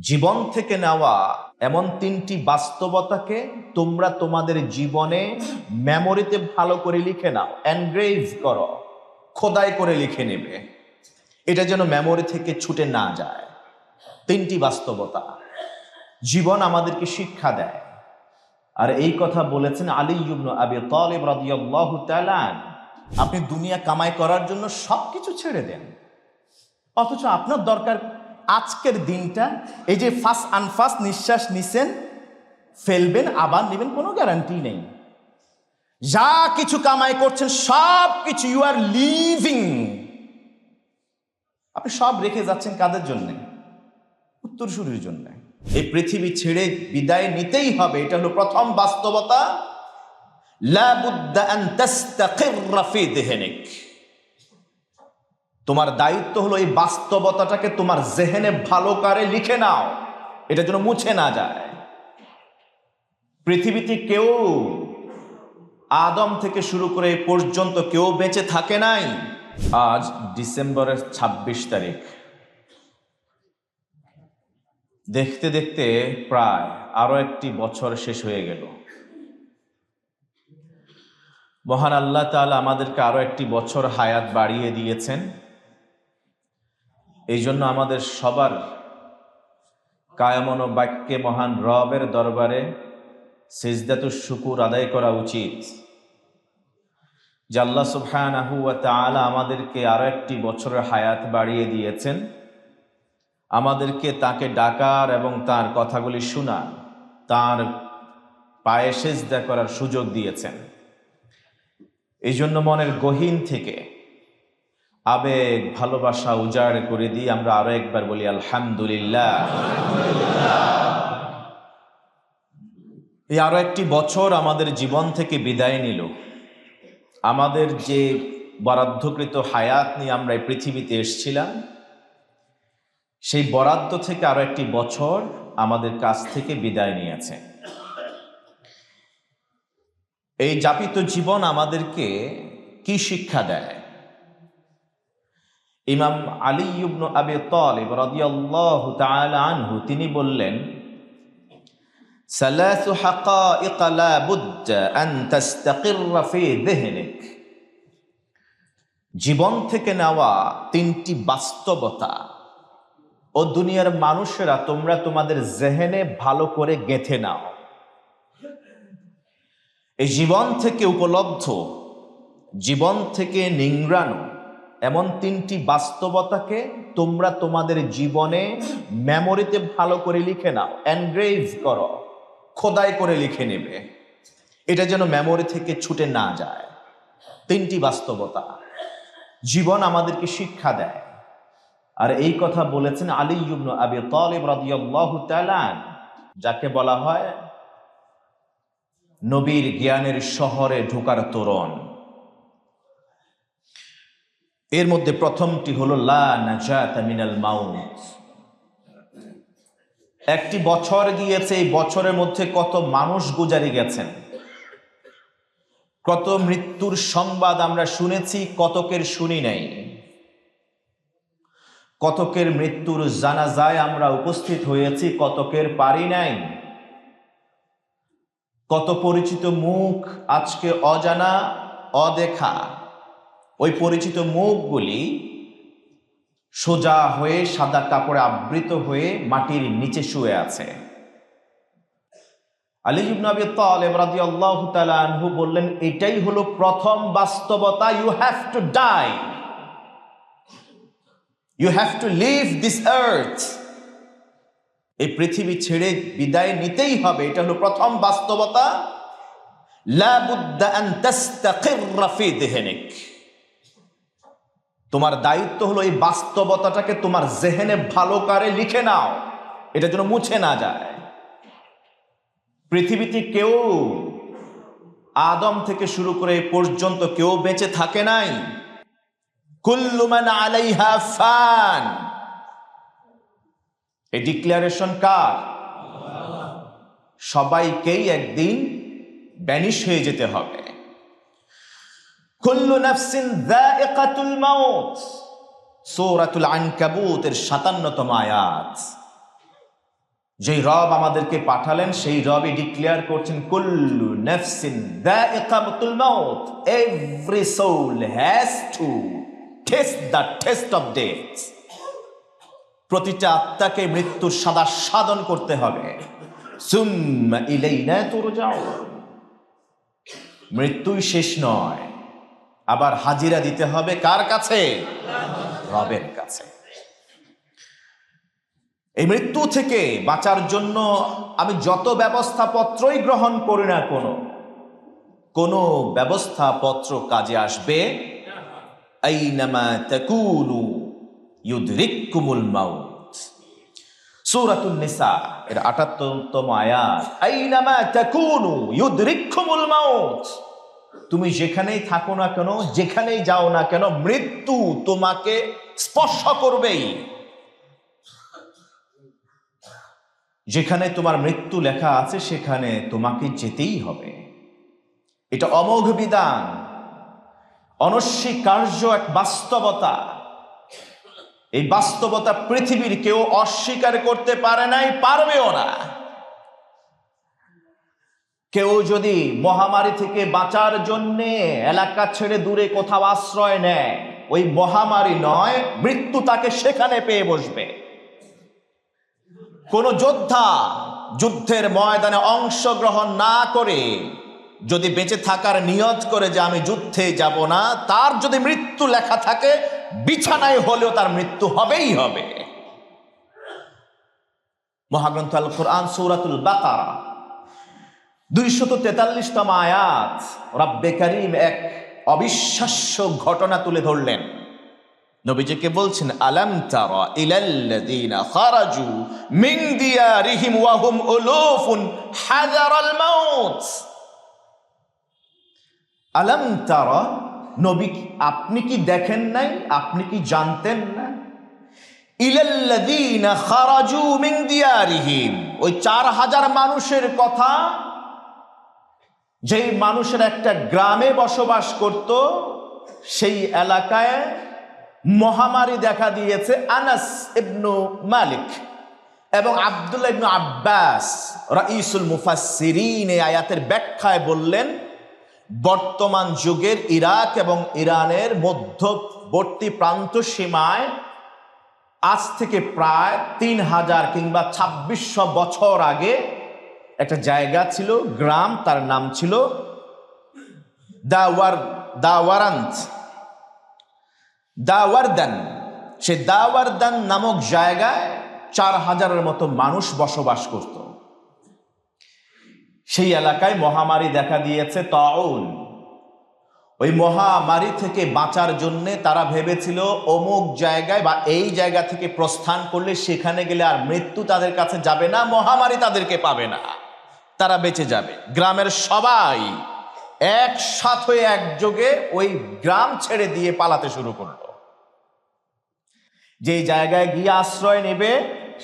জীবন থেকে নেওয়া এমন তিনটি বাস্তবতাকে তোমরা তোমাদের জীবনে মেমোরিতে ভালো করে লিখে নাও, এনগ্রেভ করো, খোদাই করে লিখে নেবে, এটা যেন মেমোরি থেকে ছুটে না যায়। তিনটি বাস্তবতা জীবন আমাদেরকে শিক্ষা দেয়, আর এই কথা বলেছেন আলী ইবনে আবি তালিব রাদিয়াল্লাহু তাআলা। আপনি দুনিয়া কামাই করার জন্য সবকিছু ছেড়ে দেন, অথচ আপনার দরকার আজকের দিনটা, এই যে ফার্স্ট আনফার্স্ট নিঃশ্বাস নিছেন, ফেলবেন আবার নেবেন, কোনো গ্যারান্টি নেই। যা কিছু কামাই করছেন সব কিছু ইউ আর লিভিং, আপনি সব রেখে যাচ্ছেন কাদের জন্য? উত্তরসূরির জন্য। এই পৃথিবী ছেড়ে বিদায় নিতেই হবে, এটা হলো প্রথম বাস্তবতা। লা বুদ্দা আন তাস্তাকিররা ফি যিহনিক। তোমার দায়িত্ব হলো এই বাস্তবতাটাকে তোমার জেহেনে ভালো করে লিখে নাও, এটা যেন মুছে না যায়। পৃথিবীতে কেউ আদম থেকে শুরু করে এই পর্যন্ত কেউ বেঁচে থাকে নাই। আজ ডিসেম্বরের 26 তারিখ, দেখতে দেখতে প্রায় আরো একটি বছর শেষ হয়ে গেল। মহান আল্লাহ তাআলা আমাদেরকে আরো একটি বছর হায়াত বাড়িয়ে দিয়েছেন। এই জন্য আমাদের সবার কায়মন বাক্যে মহান রবের দরবারে সিজদাতুশ শুকুর আদায় করা উচিত যে আল্লাহ সুবহানাহু ওয়া তাআলা আমাদেরকে আরো একটি বছরের হায়াত বাড়িয়ে দিয়েছেন, আমাদেরকে তাকে ডাকার এবং তার কথাগুলি শোনা, তার পায়ে সিজদা করার সুযোগ দিয়েছেন। এই জন্য মনের গহীন থেকে আবেগ ভালোবাসা উজাড় করে দিয়ে আমরা আরো একবার বলি আলহামদুলিল্লাহ। এই আরো একটি বছর আমাদের জীবন থেকে বিদায় নিল। আমাদের যে বরাদ্দকৃত হায়াত নিয়ে আমরা এই পৃথিবীতে এসেছিলাম, সেই বরাদ্দ থেকে আরো একটি বছর আমাদের কাছ থেকে বিদায় নিয়েছে। এই যাপিত জীবন আমাদেরকে কি শিক্ষা দেয়? ইমাম আলী ইবনে আবি তালিব রাদিয়াল্লাহু তাআলা আনহু তিনি বললেন, সালাসু হাকাইক লা বুদ্দা আন তাস্তাকিররা ফি যিহনিক। জীবন থেকে নেওয়া তিনটি বাস্তবতা ও দুনিয়ার মানুষেরা তোমরা তোমাদের জেহেনে ভালো করে গেঁথে নাও। এই জীবন থেকে উপলব্ধ, জীবন থেকে নিংড়ানো এমন তিনটি বাস্তবতাকে তোমরা তোমাদের জীবনে মেমোরিতে ভালো করে লিখে নাও, এনগ্রেভ করো, খোদাই করে লিখে নেবে, এটা যেন মেমোরি থেকে ছুটে না যায়। তিনটি বাস্তবতা জীবন আমাদেরকে শিক্ষা দেয়, আর এই কথা বলেছেন আলী ইবনে আবি তালিব রাদিয়াল্লাহু তাআলা, যাকে বলা হয় নবীর জ্ঞানের শহরে ঢোকার তোরণ। এর মধ্যে প্রথমটি হলো লা নাজাতা মিনাল মাউত। একটি বছর গিয়েছে, এই বছরের মধ্যে কত মানুষ গুজারি গেছেন, কত মৃত্যুর সংবাদ আমরা শুনেছি, কতকের শুনি নাই। কতকের মৃত্যুর জানাজায় আমরা উপস্থিত হয়েছি, কতকের পারি নাই। কত পরিচিত মুখ আজকে অজানা, অদেখা। ওই পরিচিত মুখগুলি সোজা হয়ে সাদা কাপড়ে আবৃত হয়ে মাটির নিচে শুয়ে আছে। আলী ইবনে আবি তালিব রাদিয়াল্লাহু তাআলা আনহু বললেন, এটাই হলো প্রথম বাস্তবতা। You have to die, you have to live this earth. এই পৃথিবী ছেড়ে বিদায় নিতেই হবে, এটা হলো প্রথম বাস্তবতা। লা বুদ্দা আন তাস্তাকিররা ফি যিহনিক। তোমার দায়িত্ব হলো এই বাস্তবতাটাকে তোমার জেহেনে ভালো করে লিখে নাও, এটা যেন মুছে না যায়। পৃথিবীতে কেউ আদম থেকে শুরু করে এই পর্যন্ত কেউ বেঁচে থাকে নাই। কুল্লু মান আলাইহা ফান। এই ডিক্লারেশন কার? সবাইকেই একদিন ভ্যানিশ হয়ে যেতে হবে। কুল্লু নাফসিন যায়িকাতুল মাউত, সূরাতুল আনকাবুতের 57তম আয়াত। যেই রব আমাদেরকে পাঠালেন সেই রবই ডিক্লেয়ার করছেন কুল্লু নাফসিন যায়িকাতুল মাউত, every soul has to test of death. প্রতিটা আত্মাকে মৃত্যুর সাদা সাধন করতে হবে। সুম্মা ইলাইনা তুরজাউন, মৃত্যুই শেষ নয়, আবার হাজিরা দিতে হবে কার কাছে? রবের কাছে। এই মৃত্যু থেকে বাঁচার জন্য আমি যত ব্যবস্থাপত্রই গ্রহণ করি না, কোনো ব্যবস্থাপত্র কাজে আসবে। আইনামা তাকুনু ইউদরিকুমুল মাউত, সূরাতুন নিসা এর ৭৮তম আয়াত। আইনামা তাকুনু ইউদরিকুমুল মাউত, তুমি যেখানেই থাকো না কেন, যেখানেই যাও না কেন, মৃত্যু তোমাকে স্পর্শ করবেই। যেখানে তোমার মৃত্যু লেখা আছে সেখানে তোমাকে যেতেই হবে। এটা অমোঘ বিধান, অনস্বীকার্য এক বাস্তবতা। এই বাস্তবতা পৃথিবীর কেউ অস্বীকার করতে পারে নাই, পারবেও না। কেউ যদি মহামারী থেকে বাঁচার জন্য এলাকা ছেড়ে দূরে কোথাও আশ্রয় নেয়, ওই মহামারী নয়, মৃত্যু তাকে সেখানে পেয়ে বসবে। কোন যোদ্ধা যুদ্ধের ময়দানে অংশগ্রহণ না করে যদি বেঁচে থাকার নিয়ত করে যে আমি যুদ্ধে যাব না, তার যদি মৃত্যু লেখা থাকে, বিছানায় হলেও তার মৃত্যু হবেই হবে। মহাগ্রন্থ আল কোরআন সূরাতুল বাকারা ২৪৩তম আয়াত, রব্বে কারীম এক অবিশ্বাস্য ঘটনা তুলে ধরলেন। নবীজিকে বলছেন, আলাম তারা ইলাল্লাযীনা খারাজু মিন দিয়ারিহিম ওয়া হুম উলুফুন হাযারাল মাউত। আলাম তারা, নবী আপনি কি দেখেন নাই, আপনি কি জানতেন না? ইলাল্লাযীনা খারাজু মিন দিয়ারিহিম, ওই ৪০০০ মানুষের কথা, যেই মানুষের একটা গ্রামে বসবাস করত, সেই এলাকায় মহামারী দেখা দিয়েছে। আনাস ইবনু মালিক এবং আব্দুল্লাহ ইবনু আব্বাস রাইসুল মুফাসসিরিন এই আয়াতের ব্যাখ্যায় বললেন, বর্তমান যুগের ইরাক এবং ইরানের মধ্যবর্তী প্রান্ত সীমায় আজ থেকে প্রায় ৩০০০ কিংবা ২৬০০ বছর আগে একটা জায়গা ছিল, গ্রাম, তার নাম ছিল দাওয়ারদান। সে দাওয়ারদান নামক জায়গায় ৪০০০-এর মতো মানুষ বসবাস করত। সেই এলাকায় মহামারী দেখা দিয়েছে, তাউন। ওই মহামারী থেকে বাঁচার জন্য তারা ভেবেছিল অমুক জায়গায় বা এই জায়গা থেকে প্রস্থান করলে সেখানে গেলে আর মৃত্যু তাদের কাছে যাবে না, মহামারী তাদেরকে পাবে না, তারা বেঁচে যাবে। গ্রামের সবাই একসাথ হয়ে একযোগে ওই গ্রাম ছেড়ে দিয়ে পালাতে শুরু করলো। যেই জায়গায় গিয়ে আশ্রয় নেবে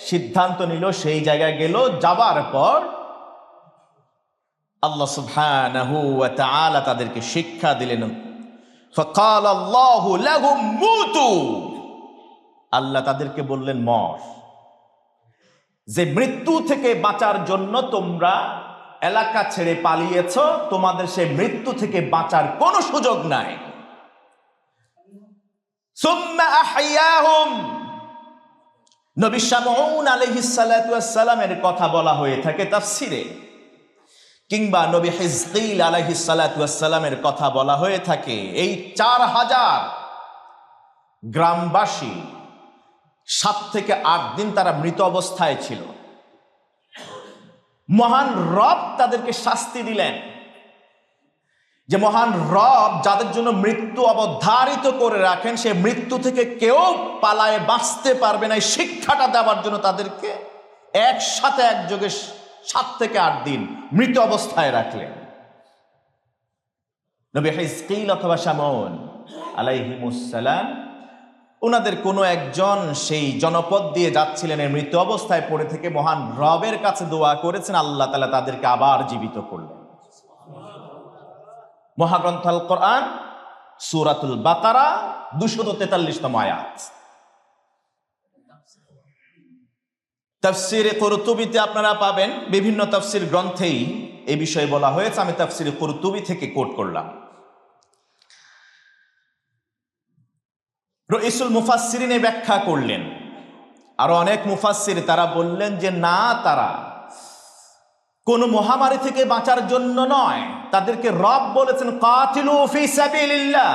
সিদ্ধান্ত নিল, সেই জায়গায় গেল। যাবার পর আল্লাহ সুবহানাহু ওয়া তাআলা তাদেরকে শিক্ষা দিলেন। ফাকালাল্লাহু লাহুম মুতু, আল্লাহ তাদেরকে বললেন মর। যে মৃত্যু থেকে বাঁচার জন্য তোমরা এলাকা ছেড়ে পালিয়েছ, তোমাদের সেই মৃত্যু থেকে বাঁচার কোনো সুযোগ নাই। সুম্মা আহইয়াহুম, নবী শামউন আলাইহিস সালাতু ওয়াস সালামের কথা বলা হয়ে থাকে তাফসিরে, কিংবা নবী হিজকিল আলাইহিস সালাতু ওয়াস সালামের কথা বলা হয়ে থাকে। এই ৪০০০ গ্রামবাসী ৭ থেকে ৮ দিন তারা মৃত অবস্থায় ছিল। মহান রব তাদেরকে শাস্তি দিলেন, যে মহান রব যাদের জন্য মৃত্যু অবধারিত করে রাখেন, সে মৃত্যু থেকে কেউ পালায়ে বাঁচতে পারবে না। এই শিক্ষাটা দেওয়ার জন্য তাদেরকে একসাথে একযোগে ৭ থেকে ৮ দিন মৃত অবস্থায় রাখলেন। নবী হিজকিল অথবা শামউন আলাইহিমুস সালাম, ওনাদের কোনো একজন সেই জনপদ দিয়ে যাচ্ছিলেন, এই মৃত অবস্থায় পড়ে থেকে মহান রবের কাছে দোয়া করেছেন, আল্লাহ তাআলা তাদেরকে আবার জীবিত করলেন। মহাগ্রন্থ আল কোরআন সূরাতুল বাকারা ২৪৩তম আয়াত। তাফসিরে কুরতুবিতে আপনারা পাবেন, বিভিন্ন তাফসির গ্রন্থেই এই বিষয়ে বলা হয়েছে। আমি তাফসিরে কুরতুবি থেকে কোট করলাম। রইসুল মুফাসসিরিন ব্যাখ্যা করলেন, আরো অনেক মুফাসসির তারা বললেন যে না, তারা কোন মহামারী থেকে বাঁচার জন্য নয়, তাদেরকে রব বলেছেন কাতিলু ফি সাবিলিল্লাহ,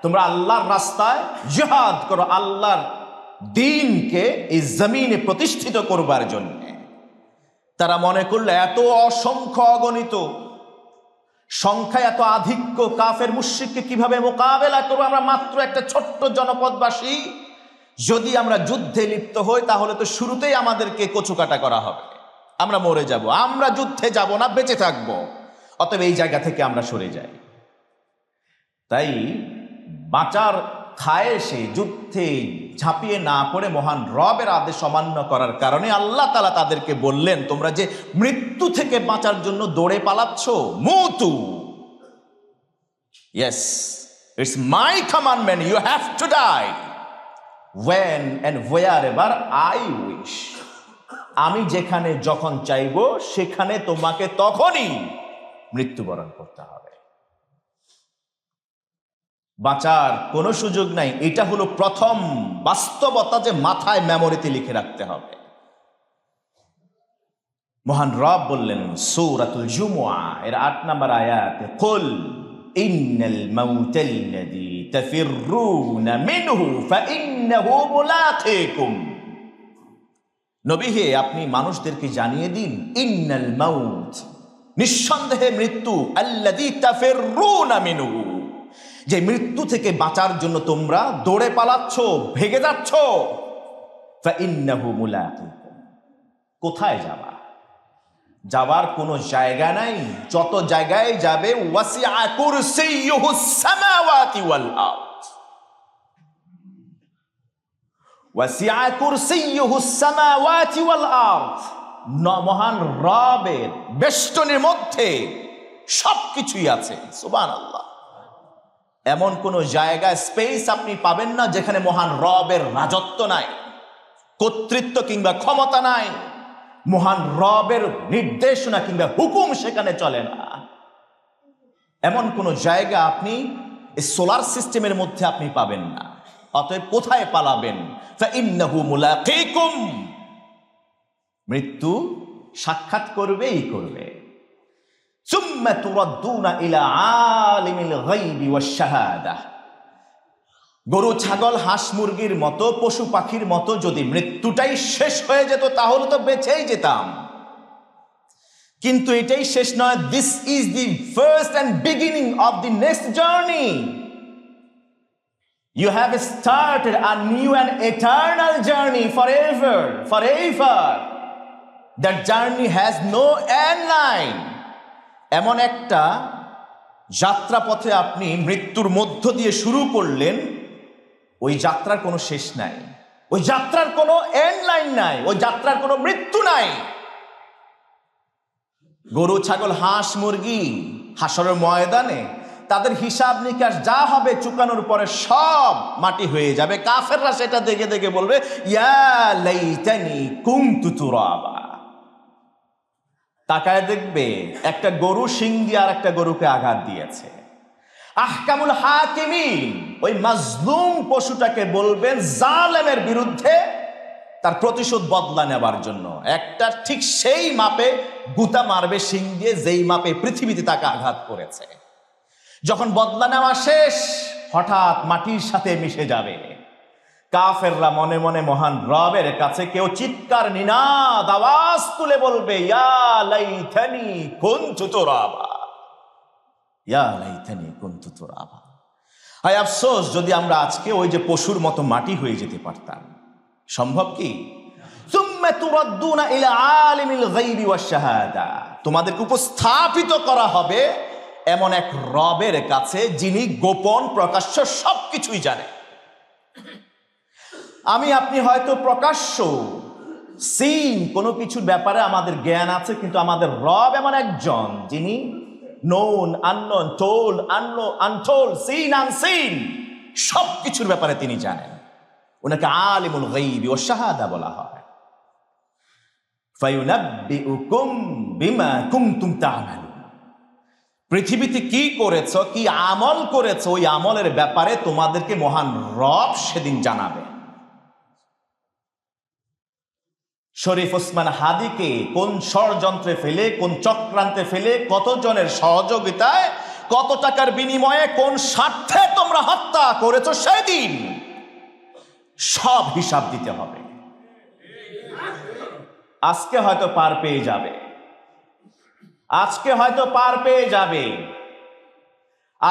তোমরা আল্লাহর রাস্তায় জিহাদ করো, আল্লাহর দ্বীনকে এই জমিনে প্রতিষ্ঠিত করবার জন্য। তারা মনে করলে এত অসংখ্য অগণিত সংখ্যায় এত আধিক্য কাফের মুশরিককে কিভাবে মোকাবেলা করবো, আমরা মাত্র একটা ছোট্ট জনপদবাসী, যদি আমরা যুদ্ধে লিপ্ত হই তাহলে তো শুরুতেই আমাদেরকে কচুকাটা করা হবে, আমরা মরে যাব, আমরা যুদ্ধে যাব না, বেঁচে থাকব, অতএব এই জায়গা থেকে আমরা সরে যাই। তাই বাঁচার খায়েশে যুদ্ধে ঝাঁপিয়ে না পড়ে মহান রবের আদেশ অমান্য করার কারণে আল্লাহ তাআলা তাদেরকে বললেন, তোমরা যে মৃত্যু থেকে বাঁচার জন্য দৌড়ে পালাচ্ছ, মুতু, yes, it's my commandment, you have to die when and wherever I wish, আমি যেখানে যখন চাইব সেখানে তোমাকে তখনই মৃত্যুবরণ করতে হবে, বাঁচার কোনো সুযোগ নাই। এটা হলো প্রথম বাস্তবতা যে মাথায় মেমোরিতে লিখে রাখতে হবে। মহান রব বললেন সূরাতুল জুমুআ এর ৮ নম্বর আয়াতে, কুল ইন্নাল মাউতাল্লাযী তাফিররুনা মিনহু ফাইন্নাহু মুলাকিকুম, নবী হে আপনি মানুষদেরকে জানিয়ে দিন, ইন্নাল মাউত, নিঃসন্দেহে মৃত্যু, আল্লাযী তাফিররুনা মিনহু, যে মৃত্যু থেকে বাঁচার জন্য তোমরা দৌড়ে পালাচ্ছ, ভেগে যাচ্ছ, ফাইন্নাহু মুলাকিকুম, কোথায় যাবা, যাবার কোনো জায়গা নাই, যত জায়গায় যাবে ওয়াসিআ কুরসিয়্যুহুস সামাওয়াতি ওয়াল আরদ, ওয়াসিআ কুরসিয়্যুহুস সামাওয়াতি ওয়াল আরদ, মহান রবের বেষ্টনীর মধ্যে সবকিছুই আছে। সুবহানাল্লাহ, এমন কোন জায়গা স্পেস আপনি পাবেন না যেখানে মহান রবের রাজত্ব নাই, কর্তৃত্ব কিংবা ক্ষমতা নাই, মহান রবের নির্দেশনা কিংবা হুকুম সেখানে চলে না। এমন কোন জায়গা আপনি এই সোলার সিস্টেমের মধ্যে আপনি পাবেন না। অতএব কোথায় পালাবেন, ফাইন্নাহু মুলাকিকুম, মৃত্যু সাক্ষাৎ করবেই করবে। সুম্মা তুরাদ্দুনা ইলা আলিমিল গায়বি ওয়াশ শাহাদাহ, গরু ছাগল হাঁস মুরগির মতো পশু পাখির মতো যদি মৃত্যুটাই শেষ হয়ে যেত তাহলে তো বেঁচেই যেতাম, কিন্তু এটাই শেষ নয়। This is the first and beginning of the next journey, you have started a new and eternal journey forever, forever, that journey has no end line. এমন একটা যাত্রাপথে আপনি মৃত্যুর মধ্য দিয়ে শুরু করলেন, ওই যাত্রার কোনো শেষ নাই, ওই যাত্রার কোনো এন্ড লাইন নাই, ওই যাত্রার কোনো মৃত্যু নাই। গরু ছাগল হাঁস মুরগি হাসরের ময়দানে তাদের হিসাব নিকাশ যা হবে চুকানোর পরে সব মাটি হয়ে যাবে। কাফেররা সেটা দেখে দেখে বলবে, ইয়া লাইতানি কুনতু তুরাবা। তাকায় দেখবে একটা গরু শিং দিয়ে আর একটা গরুকে আঘাত দিয়েছে। আহকামুল হাকিমিন ওই মাজলুম পশুটাকে বলবেন জালেমের বিরুদ্ধে তার প্রতিশোধ বদলা নেবার জন্য, একটা ঠিক সেই মাপে গুতা মারবে শিং দিয়ে যেই মাপে পৃথিবীতে তাকে আঘাত করেছে। যখন বদলা নেওয়া শেষ, হঠাৎ মাটির সাথে মিশে যাবে। কাফেররা মনে মনে মহান রবের কাছে কেউ চিৎকার নিনাদ আওয়াজ তুলে বলবে, ইয়া লাইতানি কুনতু তুরাবা, ইয়া লাইতানি কুনতু তুরাবা। হায় আফসোস যদি আমরা আজকে ওই যে পশুর মতো মাটি হয়ে যেতে পারতাম। সম্ভব কি? সুম্মা তুরাদ্দুনা ইলা আলিমিল গায়বি ওয়াশ শাহাদা, তোমাদেরকে উপস্থাপিত করা হবে এমন এক রবের কাছে যিনি গোপন প্রকাশ্য সবকিছুই জানেন। আমি আপনি হয়তো প্রকাশ্য সিন কোনো কিছুর ব্যাপারে আমাদের জ্ঞান আছে, কিন্তু আমাদের রব এমন একজন যিনি known unknown, told untold, seen unseen, সবকিছুর ব্যাপারে তিনি জানেন। ওনাকে আলিমুল গায়বি ওয়াশ শাহাদা বলা হয়। ফায়ুনাব্বিউকুম বিমা কুনতুম তা'মালুন। পৃথিবীতে কি করেছো, কি আমল করেছো, ওই আমলের ব্যাপারে তোমাদেরকে মহান রব সেদিন জানাবে। শরীফ ওসমান হাদিকে কোন ষড়যন্ত্রে ফেলে, কোন চক্রান্তে ফেলে, কতজনের সহযোগিতায়, কত টাকার বিনিময়ে, কোন স্বার্থে তোমরা হত্যা করেছো, সেদিন সব হিসাব দিতে হবে। আজকে হয়তো পার পেয়ে যাবে, আজকে হয়তো পার পেয়ে যাবে।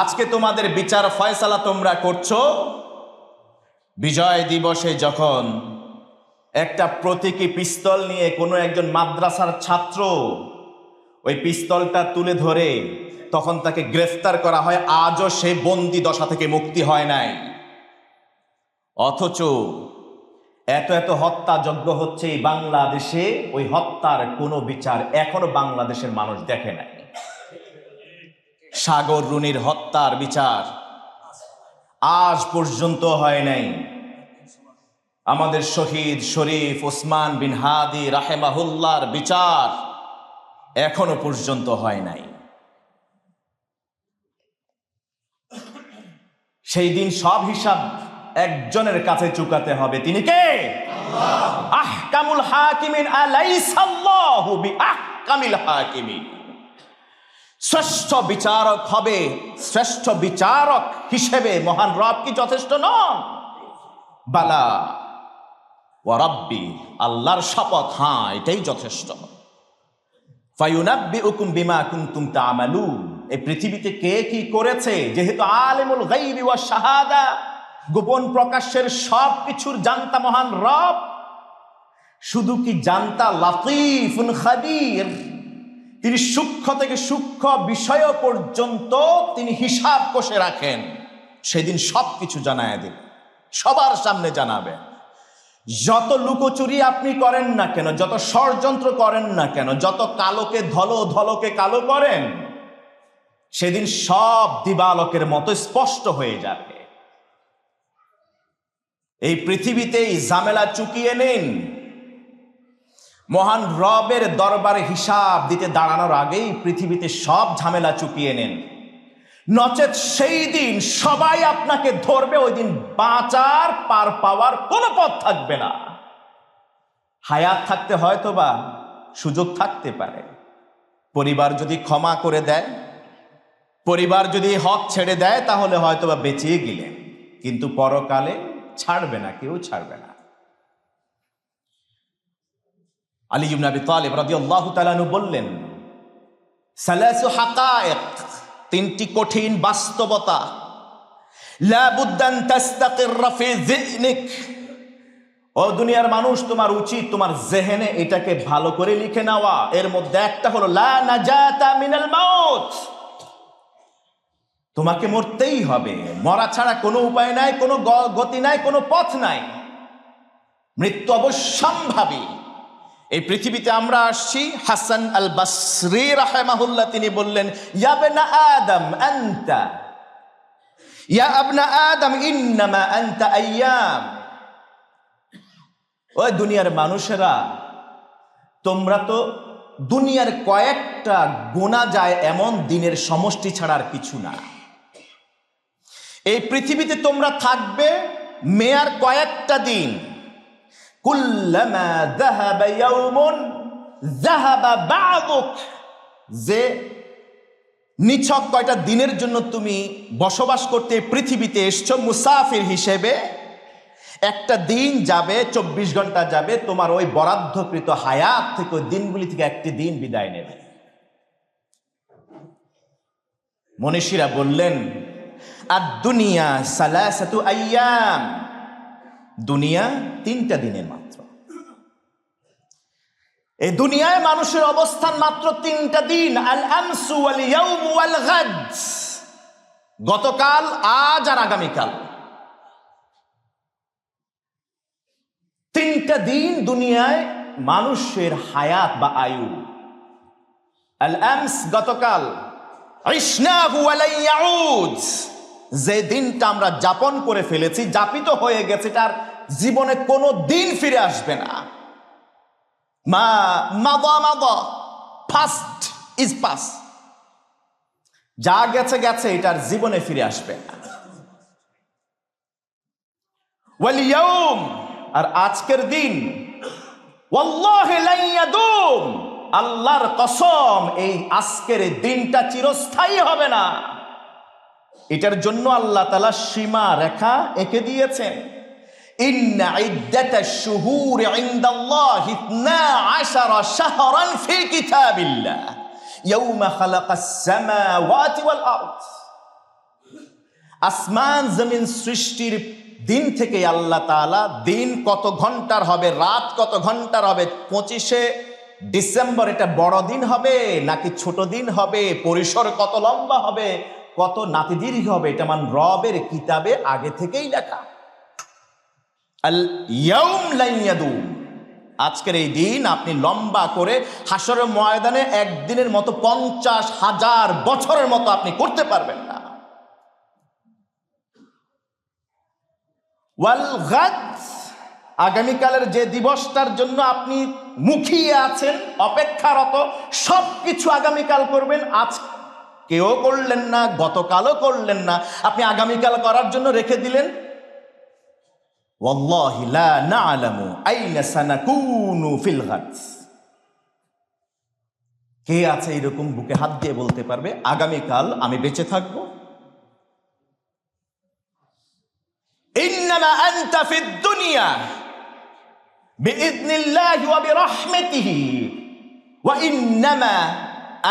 আজকে তোমাদের বিচার ফয়সালা তোমরা করছো। বিজয় দিবসে যখন একটা প্রতীকী পিস্তল নিয়ে কোনো একজন মাদ্রাসার ছাত্র ওই পিস্তলটা তুলে ধরে তখন তাকে গ্রেফতার করা হয়, আজও সে বন্দি দশা থেকে মুক্তি হয় নাই। অথচ এত এত হত্যাযজ্ঞ হচ্ছে এই বাংলাদেশে, ওই হত্যার কোনো বিচার এখনো বাংলাদেশের মানুষ দেখে নাই। সাগর রুনির হত্যার বিচার আজ পর্যন্ত হয় নাই। আমাদের শহীদ শরীফ ওসমান বিন হাদি রাহেমাহুল্লাহর বিচার এখনো পর্যন্ত হয় নাই। সেই দিন সব হিসাব একজনের কাছে চুকাতে হবে। তিনি কে? আল্লাহ। আহকামুল হাকিমিন আলাইসাল্লাহু বিআহকামিল হাকিমিন। শ্রেষ্ঠ বিচারক হবে, শ্রেষ্ঠ বিচারক হিসেবে মহান রব কি যথেষ্ট নন? বালা ওয়া রাব্বি, আল্লাহর শপথ, হ্যাঁ এটাই যথেষ্ট। ফায়ুনাব্বিউকুম বিমা কুনতুম তা'মালুন। এই পৃথিবীতে কে কি করেছে, যেহেতু আলিমুল গায়বি ওয়াশ শাহাদা, গোপন প্রকাশের সব কিছুর জানতা মহান রব। শুধু কি জানতা, লাতীফুন খাবীর, তিনি সূক্ষ্ম থেকে সূক্ষ্ম বিষয় পর্যন্ত তিনি হিসাব কষে রাখেন। সেদিন সবকিছু জানায় দিন, সবার সামনে জানাবেন। যত লুকোচুরি আপনি করেন না কেন, যত ষড়যন্ত্র করেন না কেন, যত কালোকে ধলো ধলোকে কালো করেন, সেদিন সব দিবালোকের মতো স্পষ্ট হয়ে যাবে। এই পৃথিবীতেই ঝামেলা চুকিয়ে নিন, মহান রবের দরবারে হিসাব দিতে দাঁড়ানোর আগেই পৃথিবীতে সব ঝামেলা চুকিয়ে নেন। নচেত সেই দিন সবাই আপনাকে ধরবে, ওই দিন বাঁচার পার পাওয়ার কোনো পথ থাকবে না। হায়াত থাকতে হয়তো বা সুযোগ থাকতে পারে, পরিবার যদি ক্ষমা করে দেয়, পরিবার যদি হক ছেড়ে দেয়, তাহলে হয়তো বা বেঁচে গেলেন, কিন্তু পরকালে ছাড়বে না, কেউ ছাড়বে না। আলী ইবনে আবি তালিব রাদিয়াল্লাহু তাআলা আনহু বললেন, সালাসু হাকায়েক, তিনটি কঠিন বাস্তবতা, লা বুদ্দান তাস্তাকিররা ফি যিহনিক। ও দুনিয়ার মানুষ, তোমার উচিত তোমার জেহেনে এটাকে ভালো করে লিখে নেওয়া। এর মধ্যে একটা হলো লা নাজাতা মিনাল মাউত, তোমাকে মরতেই হবে, মরা ছাড়া কোনো উপায় নাই, কোনো গতি নাই, কোনো পথ নাই, মৃত্যু অবশ্যম্ভাবী। এই পৃথিবীতে আমরা আসছি, হাসান আল বসরি রাহিমাহুল্লাহ তিনি বললেন, ইয়া ইবনা আদম আনতা, ইয়া ইবনা আদম ইন্নামা আনতা আইয়াম। ওই দুনিয়ার মানুষেরা, তোমরা তো দুনিয়ার কয়েকটা গোনা যায় এমন দিনের সমষ্টি ছাড়া আর কিছু না। এই পৃথিবীতে তোমরা থাকবে মেয়ার কয়েকটা দিন। কুল্লামা যাহাবা ইয়াউমুন যাহাবা বা'দুক, যে নিছক কয়টা দিনের জন্য তুমি বসবাস করতে পৃথিবীতে এসছো মুসাফির হিসেবে, একটা দিন যাবে, 24 ঘন্টা যাবে, তোমার ওই বরাদ্দকৃত হায়াত থেকে, ওই দিনগুলি থেকে একটি দিন বিদায় নেবে। মনীষীরা বললেন, আদ-দুনিয়া সালাসাতু আইয়াম, দুনিয়া 3টা দিনের মাত্র। এই দুনিয়ায় মানুষের অবস্থান মাত্র 3টা দিন, আল আমসু ওয়াল ইয়াউম ওয়াল গাদ, গতকাল, আজ আর আগামীকাল। 3টা দিন দুনিয়ায় মানুষের হায়াত বা আয়ু। আল আমস গতকাল, ইশনাহু ওয়া লা ইয়াউদ, যে দিনটা আমরা যাপন করে ফেলেছি, যাপিত হয়ে গেছে, তার জীবনে কোনো দিন ফিরে আসবে না। মা মাদা মাদা, ফাস্ট ইজ পাস, যা গেছে গেছে, এটার জীবনে ফিরে আসবে না। ওয়াল ইয়াউম, আর আজকের দিন, ওয়াল্লাহি লা ইয়াদুম, আল্লাহর কসম এই আজকের দিনটা চিরস্থায়ী হবে না। এটার জন্য আল্লাহ তাআলা সীমা রেখা এঁকে দিয়েছেন। ইন্না ইদ্দাতাশ শুহুরি ইনদাল্লাহি 12 শাহরান ফি কিতাবিল্লাহ ইয়াউমা খালাকাস সামাওয়াতি ওয়াল আরদ। আসমান জমিন সৃষ্টির দিন থেকে আল্লাহ তাআলা দিন কত ঘন্টার হবে, রাত কত ঘন্টার হবে, 25শে ডিসেম্বর এটা বড় দিন হবে নাকি ছোট দিন হবে, পরিসর কত লম্বা হবে, কত নাতিদীর্ঘ হবে, এটা মান রবের কিতাবে আগে থেকেই লেখা। আল ইয়াউম লা ইয়াদুম, আজকের এই দিন আপনি লম্বা করে হাসরের ময়দানে একদিনের মতো 50,000 বছরের মতো আপনি করতে পারবেন না। ওয়াল গাদ, আগামীকালের যে দিবসটার জন্য আপনি মুখিয়ে আছেন, অপেক্ষারত, সবকিছু আগামীকাল করবেন। আজ কেউ করলেন না, গতকালও করলেন না, আপনি আগামীকাল করার জন্য রেখে দিলেন। ওয়াল্লাহি লা না'লামু আইনা সানাকুনু ফিল গাদ। কে আছে এরকম বুকে হাত দিয়ে বলতে পারবে আগামীকাল আমি বেঁচে থাকবো? ইন্নামা আনতা ফিদ দুনিয়া বিইذنিল্লাহি ওয়া বিরাহমাতিহি ওয়া ইন্নামা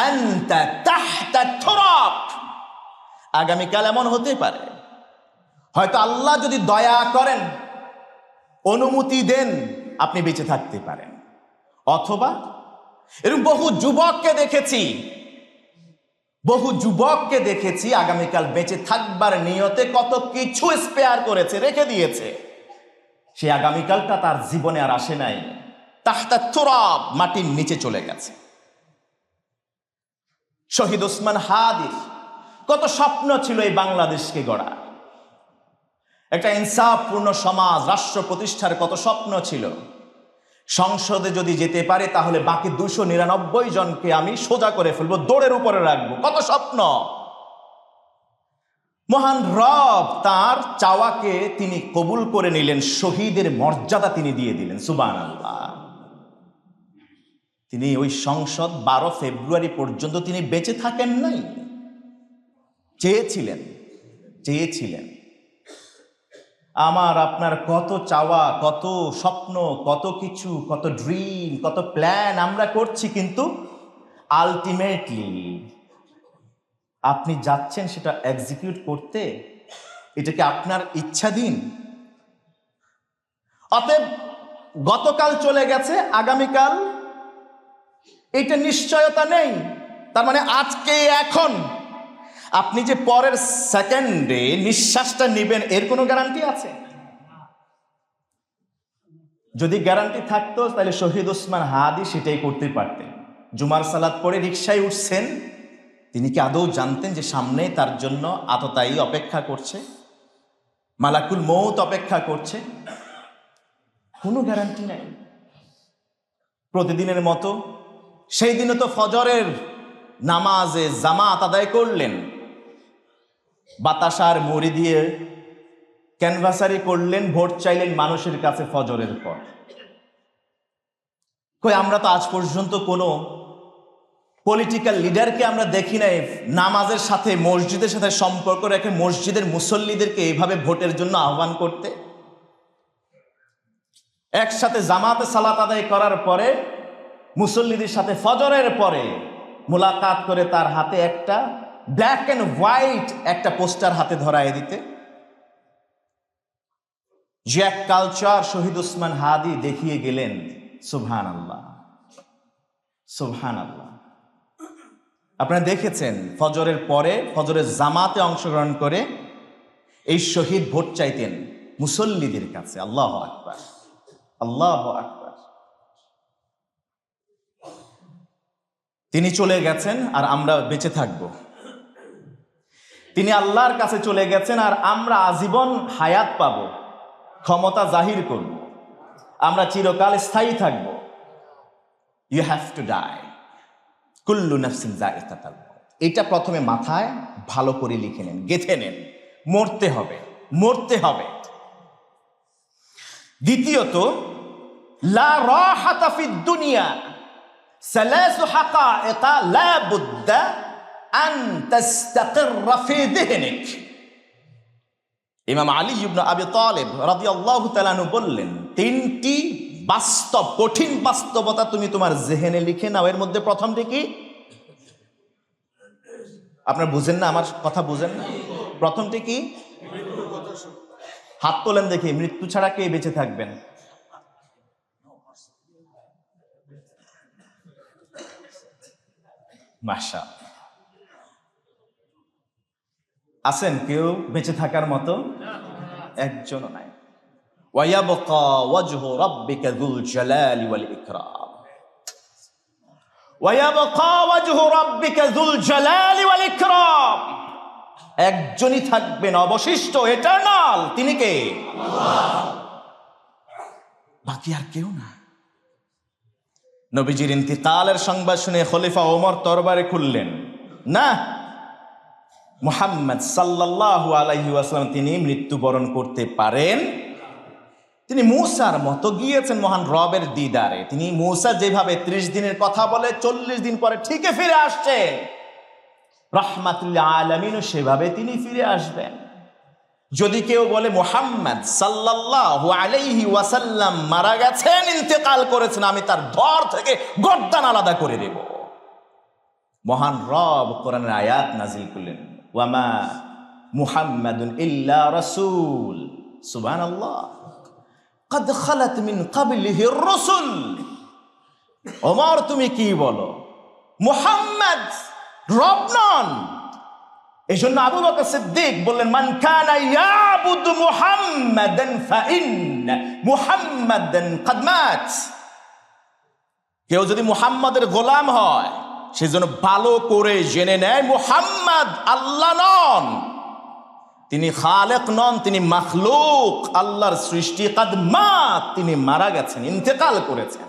আনতা তাহতা তুরাব। আগামীকাল এমন হতে পারে, হয়তো আল্লাহ যদি দয়া করেন, অনুমতি দেন, আপনি বেঁচে থাকতে পারেন। অথবা এরকম বহু যুবককে দেখেছি আগামীকাল বেঁচে থাকবার নিয়তে কত কিছু স্পেয়ার করেছে, রেখে দিয়েছে, সে আগামীকালটা তার জীবনে আর আসে নাই, তাহতা তুরাব, মাটির নিচে চলে গেছে। শহীদ ওসমান হাদির কত স্বপ্ন ছিল এই বাংলাদেশকে গড়া, একটা ইনসাফপূর্ণ সমাজ, রাষ্ট্র প্রতিষ্ঠার কত স্বপ্ন ছিল। সংসদে যদি যেতে পারে তাহলে বাকি 299 জনকে আমি সোজা করে ফেলবো, দৌড়ের উপরে রাখবো, কত স্বপ্ন। মহান রব তার চাওয়াকে তিনি কবুল করে নিলেন, শহীদের মর্যাদা তিনি দিয়ে দিলেন। সুবহানাল্লাহ। তিনি ওই সংসদ 12 ফেব্রুয়ারি পর্যন্ত তিনি বেঁচে থাকেন নাই, চেয়েছিলেন। আমার আপনার কত চাওয়া, কত স্বপ্ন, কত কিছু, কত ড্রিম, কত প্ল্যান আমরা করছি, কিন্তু আলটিমেটলি আপনি যাচ্ছেন সেটা এক্সিকিউট করতে, এটাকে আপনার ইচ্ছাধীন। অতএব গতকাল চলে গেছে, আগামীকাল এটা নিশ্চয়তা নেই। তার মানে আজকে এখন আপনি যে পরের সেকেন্ডে নিঃশ্বাসটা নেবেন এর কোনো গ্যারান্টি আছে? যদি গ্যারান্টি থাকতো তাহলে শহীদ ওসমান হাদি সেটাই করতে পারতেন। জুমার সালাত পড়ে রিকশায় উঠছেন, তিনি কি আদৌ জানতেন যে সামনে তার জন্য আততায়ী অপেক্ষা করছে, মালাকুল মৌত অপেক্ষা করছে? কোনো গ্যারান্টি নাই। প্রতিদিনের মতো সেই দিনে তো ফজরের নামাজে জামাত আদায় করলেন, বাতাসার মুড়ি দিয়ে ক্যানভাসারি করলেন, ভোট চাইলেন মানুষের কাছে ফজরের পর। কই আমরা তো আজ পর্যন্ত কোনো পলিটিক্যাল লিডারকে আমরা দেখি নাই নামাজের সাথে, মসজিদের সাথে সম্পর্ক রেখে মসজিদের মুসল্লিদেরকে এইভাবে ভোটের জন্য আহ্বান করতে। একসাথে জামাতে সালাত আদায় করার পরে মুসল্লিদের সাথে ফজরের পরে মোলাকাত করে তার হাতে একটা ব্ল্যাক অ্যান্ড হোয়াইট একটা পোস্টার হাতে ধরায় দিতে। যে এক কালচার শহীদ ওসমান হাদি দেখিয়ে গেলেন। সুবহানাল্লাহ, সুবহানাল্লাহ। আপনারা দেখেছেন ফজরের পরে, ফজরের জামাতে অংশগ্রহণ করে এই শহীদ ভোট চাইতেন মুসল্লিদের কাছে। আল্লাহু আকবার, আল্লাহু আকবার। তিনি চলে গেছেন আর আমরা বেঁচে থাকব। তিনি আল্লাহর কাছে চলে গেছেন আর আমরা আজীবন হায়াত পাব, ক্ষমতা জাহির করব, আমরা চিরকাল স্থায়ী থাকব। ইউ হ্যাভ টু ডাই, কুল্লু নাফসিন যায়িকাতুল মউত। এটা প্রথমে মাথায় ভালো করে লিখে নেন, গেঁথে নেন, মরতে হবে, মরতে হবে। দ্বিতীয়ত, লা রাহাতা ফিদ দুনিয়া সালাসু হাকাইকা লা বুদ্দা আন তাস্তাকিররা ফি যিহনিক। ইমাম আলী ইবনে আবি তালিব রাদিয়াল্লাহু তাআলা আনহু বললেন, তিনটি বাস্তব, কঠিন বাস্তবতা তুমি তোমার জেহেনে লিখে নাও। এর মধ্যে প্রথমটি কি? আপনারা বুঝেন না, আমার কথা বুঝেন না? প্রথমটি কি? হাত তোলেন দেখি, মৃত্যু ছাড়া কে বেঁচে থাকবেন? মাশাআল্লাহ, আছেন কেউ বেঁচে থাকার মতো? একজনও নাই। ওয়ায়াবকা ওয়াজহু রাব্বিকা যুল জালালি ওয়াল ইকরাম, ওয়ায়াবকা ওয়াজহু রাব্বিকা যুল জালালি ওয়াল ইকরাম। একজনই থাকবেন অবশিষ্ট, এটারনাল, তিনি কে? আল্লাহ। বাকি আর কেউ না। নবীজির ইন্তিকালের সংবাদ শুনে খলিফা ওমর তরবারে খুললেন, না, মুহাম্মদ সাল্লাল্লাহু আলাইহি ওয়াসাল্লাম তিনি মৃত্যুবরণ করতে পারেন। তিনি মূসার মতো গিয়েছেন মহান রবের দিদারে। তিনি মূসা যেভাবে 30 দিনের কথা বলে 40 দিন পরে ঠিকই ফিরে আসছেন, রাহমাতুল আলামিন সেভাবে তিনি ফিরে আসবেন। যদি কেউ বলে মুহাম্মদ সাল্লাল্লাহু আলাইহি ওয়াসাল্লাম মারা গেছেন, ইন্তেকাল করেছেন, আমি তার ধর থেকে গর্দান আলাদা করে দেব। মহান রব কোরআনের আয়াত নাজিল করলেন, ওয়ামা মুহাম্মাদুন ইল্লা রাসূল, সুবহানাল্লাহ, কদ খালাত মিন ক্বাবলিহির রাসূল। ওমর তুমি কি বলো, মুহাম্মদ রব নন। এই জন্য আবু বকর সিদ্দিক বললেন, মান কানা ইয়াবুদু মুহাম্মাদান ফাইন্না মুহাম্মাদান ক্বাদ মাত। কেউ যদি মুহাম্মাদের গোলাম হয়, সেজন্য ভালো করে জেনে নেয় মুহাম্মদ আল্লাহ নন, তিনি খালেক নন, তিনি মাখলুক, আল্লাহর সৃষ্টি। ক্বাদ মাত, তিনি মারা গেছেন, ইন্তেকাল করেছেন।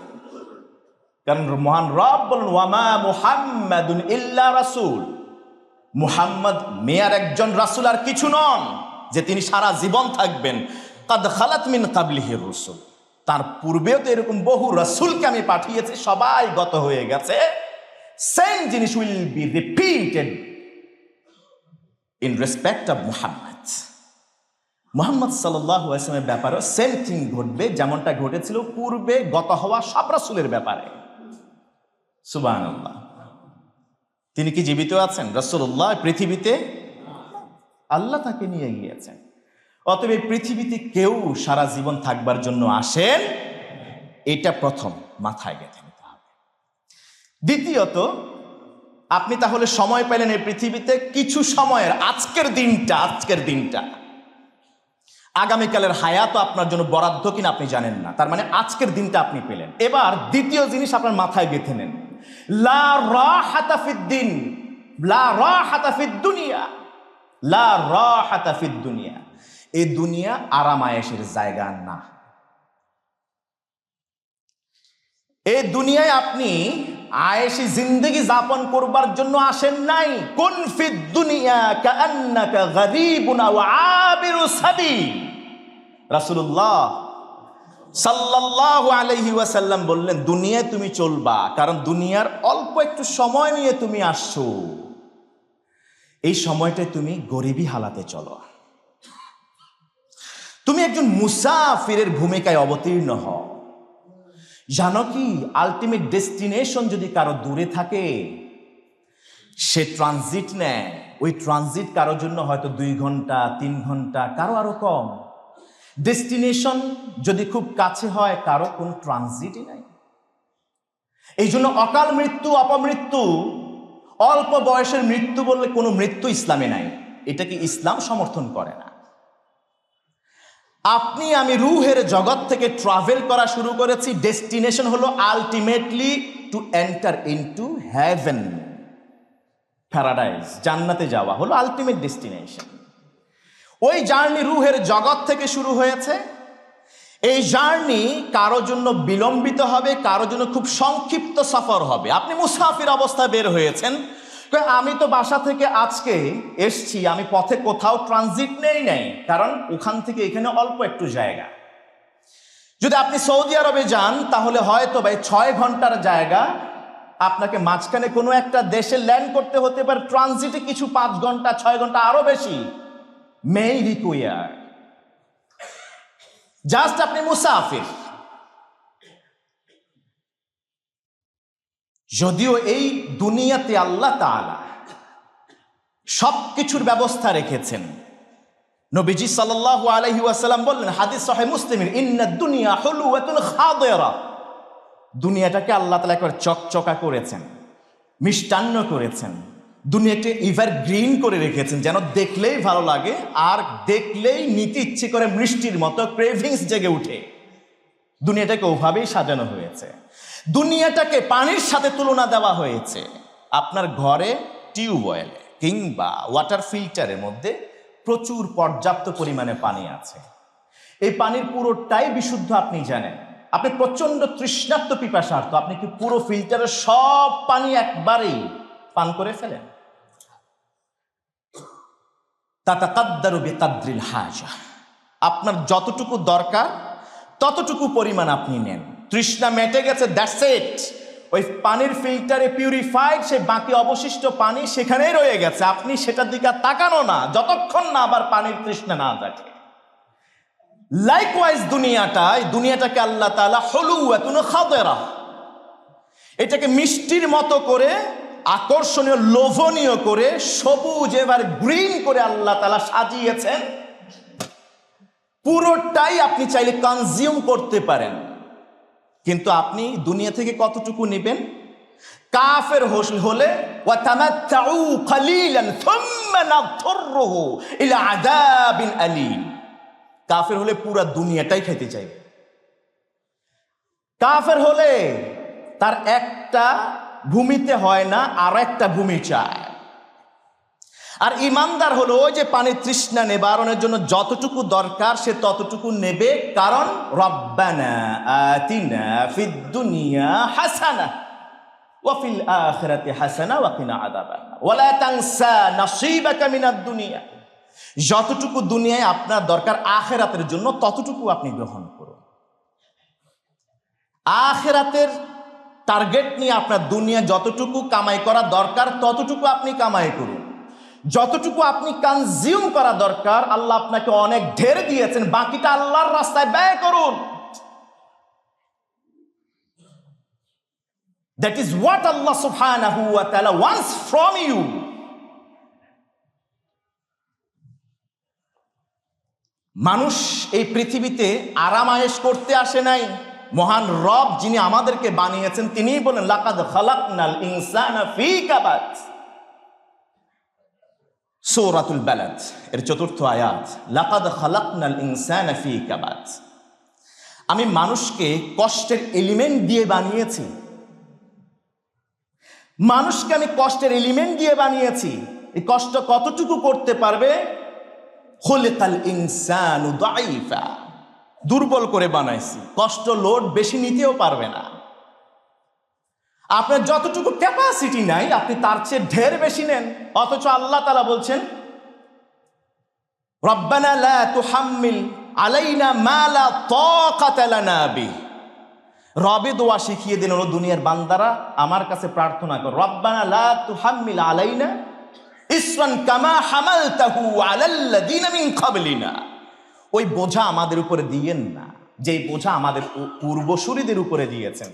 কারণ মহান রব বলেন, ওয়ামা মুহাম্মাদুন ইল্লা রাসূল, মুহাম্মদ মেয়ার একজন রাসূল আর কিছু নন, যে তিনি সারা জীবন থাকবেন। কাদ খালাত মিন ক্বাবলিহির রাসূল, তার পূর্বেও তো এরকম বহু রাসূলকে আমি পাঠিয়েছি, সবাই গত হয়ে গেছে। সেম জিনিস will be repeated in respect of Muhammad. Muhammad সাল্লাল্লাহু আলাইহি ওয়াসাল্লামের ব্যাপারে সেম থিং ঘটবে, যেমনটা ঘটেছিল পূর্বে গত হওয়া সব রাসূলের ব্যাপারে। সুবহানাল্লাহ। তিনি কি জীবিত আছেন? রাসূলুল্লাহ পৃথিবীতে, আল্লাহ তাকে নিয়ে গিয়েছেন। অতএব এই পৃথিবীতে কেউ সারা জীবন থাকবার জন্য আসেন, এটা প্রথম মাথায় গেঁথে নিতে হবে। দ্বিতীয়ত, আপনি তাহলে সময় পেলেন এই পৃথিবীতে কিছু সময়ের, আজকের দিনটা, আগামীকালের হায়াতও আপনার জন্য বরাদ্দ কিনা আপনি জানেন না, তার মানে আজকের দিনটা আপনি পেলেন। এবার দ্বিতীয় জিনিস আপনার মাথায় গেঁথে নেন, লা রাহাতা ফিদ দিন, লা রাহাতা ফিদ দুনিয়া, লা রাহাতা ফিদ দুনিয়া। এই দুনিয়া আরাম আয়েশের জায়গা না। এই দুনিয়ায় আপনি আয়েশি জিন্দেগি যাপন করবার জন্য আসেন নাই। কুন ফিদ দুনিয়া কাআন্নাকা গরীবুন আও আবিরু সাবিল। রাসূলুল্লাহ সাল্লাল্লাহু আলাইহি ওয়াসাল্লাম বললেন, দুনিয়ায় তুমি চলবা, কারণ দুনিয়ার অল্প একটু সময় নিয়ে তুমি আসছো, এই সময়টায় তুমি গরিবী হালাতে চলো। তুমি একজন মুসাফিরের ভূমিকায় অবতীর্ণ হও। জানো কি, আলটিমেট ডেস্টিনেশন যদি কারো দূরে থাকে, সে ট্রানজিট নেয়। ওই ট্রানজিট কারোর জন্য হয়তো 2 ঘন্টা 3 ঘন্টা, কারো আরো কম। ডেস্টিনেশন যদি খুব কাছে হয়, কারো কোনো ট্রানজিটই নাই। এই জন্য অকাল মৃত্যু, অপমৃত্যু, অল্প বয়সের মৃত্যু বললে কোনো মৃত্যু ইসলামে নাই। এটাকে ইসলাম সমর্থন করে না। আপনি আমি রুহের জগৎ থেকে ট্রাভেল করা শুরু করেছি, ডেস্টিনেশন হলো ultimately to enter into heaven, paradise, জান্নাতে যাওয়া হলো আলটিমেট ডেস্টিনেশন। ওই জার্নি রুহের জগৎ থেকে শুরু হয়েছে। এই জার্নি কারো জন্য বিলম্বিত হবে, কারো জন্য খুব সংক্ষিপ্ত সফর হবে। আপনি মুসাফির অবস্থায় বের হয়েছেন, আমি তো বাসা থেকে আজকে এসছি, আমি পথে কোথাও ট্রানজিট নেই, কারণ ওখান থেকে এখানে অল্প একটু জায়গা। যদি আপনি সৌদি আরবে যান তাহলে হয়তো ভাই 6 ঘন্টার জায়গা আপনাকে মাঝখানে কোনো একটা দেশে ল্যান্ড করতে হতে পারে, ট্রানজিটে কিছু 5 ঘন্টা 6 ঘন্টা আরো বেশি মে রিকোয়ার। জাস্ট আপনি মুসাফির। যদিও এই দুনিয়াতে আল্লাহ তাআলা সবকিছুর ব্যবস্থা রেখেছেন। নবীজি সাল্লাল্লাহু আলাইহি ওয়াসাল্লাম বললেন, হাদিস সহিহ মুসলিমের, ইন্নাদ দুনিয়া হুলওয়াতুন খাদিরা, দুনিয়াটাকে আল্লাহ তাআলা একবার চকচকা করেছেন, মিষ্টান্ন করেছেন, দুনিয়াকে এভারগ্রিন করে রেখেছেন, যেন দেখলেই ভালো লাগে আর দেখলেই নিতে ইচ্ছে করে, মিষ্টির মতো ক্রেভিংস জেগে উঠে। দুনিয়াটাকে ওভাবেই সাজানো হয়েছে। দুনিয়াটাকে পানির সাথে তুলনা দেওয়া হয়েছে। আপনার ঘরে টিউবওয়েল কিংবা ওয়াটার ফিল্টারের মধ্যে প্রচুর পর্যাপ্ত পরিমাণে পানি আছে। এই পানির পুরোটাই বিশুদ্ধ আপনি জানেন। আপনি প্রচন্ড তৃষ্ণার্ত পিপাসার্থ, আপনি কি পুরো ফিল্টারের সব পানি একবারেই পান করে ফেলেন? তাতাকাদ্দারু বিকাদ্রিল হাজা, আপনার যতটুকু দরকার ততটুকু পরিমাণ আপনি নেন। তৃষ্ণা মেটে গেছে, দ্যাটস ইট। ওই পানির ফিল্টারে পিউরিফাইড, সে বাকি অবশিষ্ট পানি সেখানেই রয়ে গেছে, আপনি সেটার দিকে তাকানো না যতক্ষণ না আবার পানির তৃষ্ণা না দেখে। লাইকওয়াইজ দুনিয়াটাকে আল্লাহ তাআলা হুলওয়াতুন খাদিরা, এটাকে মিষ্টির মতো করে, আকর্ষণীয়, লোভনীয় করে, সবুজ এবার গ্রিন করে আল্লাহ তাআলা সাজিয়েছেন। পুরোটাই আপনি চাইলে কনজিউম করতে পারেন, কিন্তু আপনি দুনিয়া থেকে কতটুকু নেবেন? কাফের হলে ওয়াতামাত্তাউ কালিলান সুম্মা নাদুররুহু ইলা আযাবিন আলীম, কাফের হলে পুরো দুনিয়াটাই খেতে চাইবে। কাফের হলে তার একটা ভূমিতে হয় না, আর একটা ভূমি চায়। আর ইমানদার হলো ওই যে পানির তৃষ্ণা নিবারণের জন্য যতটুকু দরকার সে ততটুকু নেবে, কারণ রব্বানা আতিনা ফিদ দুনিয়া হাসানা ওয়া ফিল আখিরাতি হাসানা ওয়া কিনা আযাবান্নার ওয়া লা তানসা নাসীবাকা মিনাদ দুনিয়া, যতটুকু দুনিয়ায় আপনার দরকার আখিরাতের জন্য ততটুকু আপনি গ্রহণ করুন। আখিরাতের টার্গেট নিয়ে আপনার দুনিয়া যতটুকু কামাই করা দরকার ততটুকু আপনি কামাই করুন। যতটুকু আপনি কনজিউম করা দরকার আল্লাহ আপনাকে অনেক ঢের দিয়েছেন, বাকিটা আল্লাহর রাস্তায় ব্যয় করুন। That is what Allah subhanahu wa ta'ala wants from you. মানুষ এই পৃথিবীতে আরামায়েশ করতে আসে নাই। মহান রব যিনি আমাদেরকে বানিয়েছেন তিনিই বলেন, লাকাদ খালাকনাল ইনসানা ফি কাবাদ। সূরাতুল বালাদ এর 4th আয়াত, লাকাদ খালাকনাল ইনসানা ফি কাবাদ। আমি মানুষকে কষ্টের এলিমেন্ট দিয়ে বানিয়েছি, মানুষকে আমি কষ্টের এলিমেন্ট দিয়ে বানিয়েছি। এই কষ্ট কতটুকু করতে পারবে? খুলিকাল ইনসানু দাঈফা, দুর্বল করে বানাইছি, কষ্ট লোড বেশি নিতেও পারবে না। আপনার যতটুকু ক্যাপাসিটি নাই আপনি তার চেয়ে ঢের বেশি নেন, অথচ আল্লাহ তাআলা বলছেন রব্বানা লা তুহাম্মিল আলাইনা মা লা তাকাতা লানা বিহি। রবে দোয়া শিখিয়ে দিলেন, ও দুনিয়ার বান্দারা আমার কাছে প্রার্থনা কর, রব্বানা লা তুহাম্মিল আলাইনা ইসরান কামা হামালতাহু আলাল্লাযিনা মিন ক্বাবলিনা, ওই বোঝা আমাদের উপরে দিয়েন না যেই বোঝা আমাদের পূর্বসূরীদের উপরে দিয়েছেন।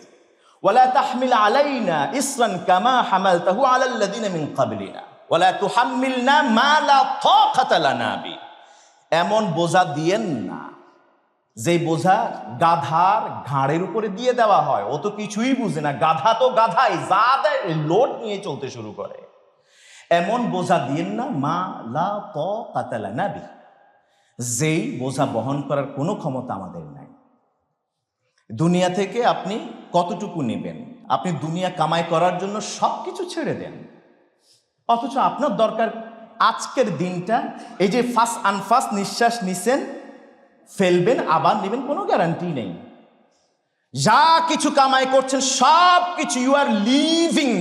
ওয়ালা তাহমিল আলাইনা ইসরান কামা হামালতাহু আলাল্লাযিনা মিন ক্বাবলিনা ওয়ালা তুহাম্মিলনা মা লা তাকাতা লানা বি, এমন বোঝা দিয়েন না যে বোঝা গাধার ঘাড়ের উপরে দিয়ে দেওয়া হয়, ও তো কিছুই বুঝে না, গাধা তো গাধাই, যা দেয় লোড নিয়ে চলতে শুরু করে। এমন বোঝা দিয়েন না মা লা তাকাতা লানা বি, যেই বোঝা বহন করার কোনো ক্ষমতা আমাদের নাই। দুনিয়া থেকে আপনি কতটুকু নেবেন? আপনি দুনিয়া কামাই করার জন্য সবকিছু ছেড়ে দেন, অথচ আপনার দরকার আজকের দিনটা, এই যে ফার্স্ট আনফার্স্ট নিঃশ্বাস নিছেন, ফেলবেন আবার নেবেন, কোনো গ্যারান্টি নেই। যা কিছু কামাই করছেন সব কিছু ইউ আর লিভিং,